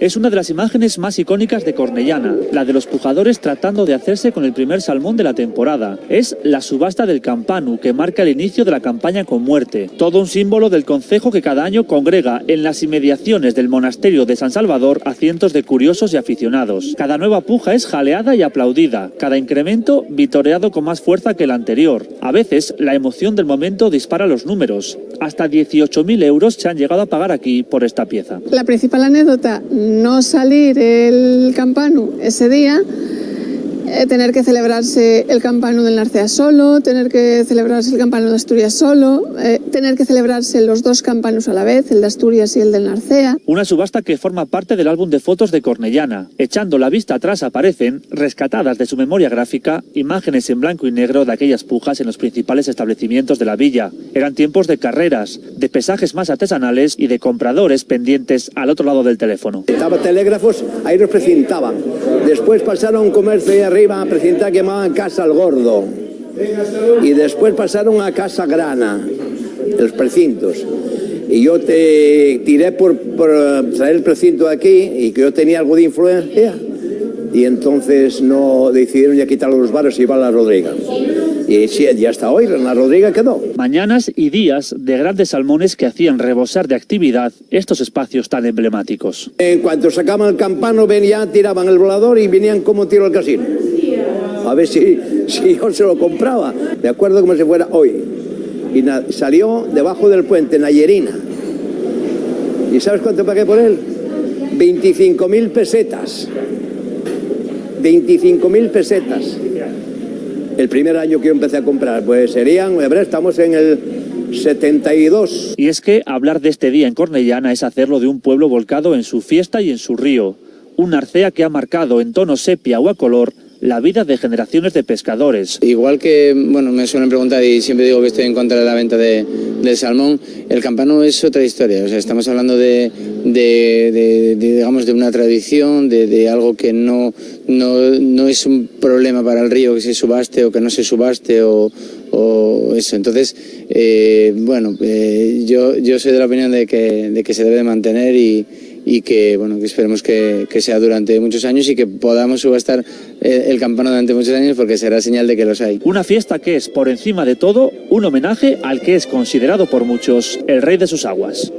Es una de las imágenes más icónicas de Cornellana, la de los pujadores tratando de hacerse con el primer salmón de la temporada. Es la subasta del Campanu, que marca el inicio de la campaña con muerte. Todo un símbolo del concejo que cada año congrega en las inmediaciones del monasterio de San Salvador a cientos de curiosos y aficionados. Cada nueva puja es jaleada y aplaudida, cada incremento vitoreado con más fuerza que el anterior. A veces, la emoción del momento dispara los números. Hasta 18.000 euros se han llegado a pagar aquí por esta pieza. La principal anécdota, no salir el Campanu ese día, tener que celebrarse el Campanu del Narcea solo, tener que celebrarse el Campanu de Asturias solo, tener que celebrarse los dos Campanus a la vez, el de Asturias y el del Narcea. Una subasta que forma parte del álbum de fotos de Cornellana. Echando la vista atrás aparecen, rescatadas de su memoria gráfica, imágenes en blanco y negro de aquellas pujas en los principales establecimientos de la villa. Eran tiempos de carreras, de pesajes más artesanales y de compradores pendientes al otro lado del teléfono. Estaba telégrafos, ahí los precintaban. Después pasaron a un comercio ahí arriba a precintar que llamaban Casa al Gordo. Y después pasaron a Casa Grana, los precintos. Y yo te tiré por traer el precinto de aquí y que yo tenía algo de influencia. Y entonces no decidieron ya quitar los bares y iba a la Rodriga. Y sí, ya hasta hoy, en la Rodriga quedó. Mañanas y días de grandes salmones que hacían rebosar de actividad estos espacios tan emblemáticos. En cuanto sacaban el campano, venían, tiraban el volador y venían como tiro al casino. A ver si yo se lo compraba. Me acuerdo como si fuera hoy. Y salió debajo del puente, Nayerina. ¿Y sabes cuánto pagué por él? 25.000 pesetas. 25.000 pesetas. El primer año que yo empecé a comprar, pues serían, estamos en el 72. Y es que hablar de este día en Cornellana es hacerlo de un pueblo volcado en su fiesta y en su río. Un Narcea que ha marcado en tono sepia o a color la vida de generaciones de pescadores. Igual que, me suelen preguntar y siempre digo que estoy en contra de la venta del salmón, el Campanu es otra historia. O sea, estamos hablando digamos, de una tradición, de algo que no es un problema para el río que se subaste o que no se subaste o eso. Entonces, yo soy de la opinión de que se debe de mantener y que esperemos que sea durante muchos años y que podamos subastar el Campanu durante muchos años, porque será señal de que los hay. Una fiesta que es, por encima de todo, un homenaje al que es considerado por muchos el rey de sus aguas.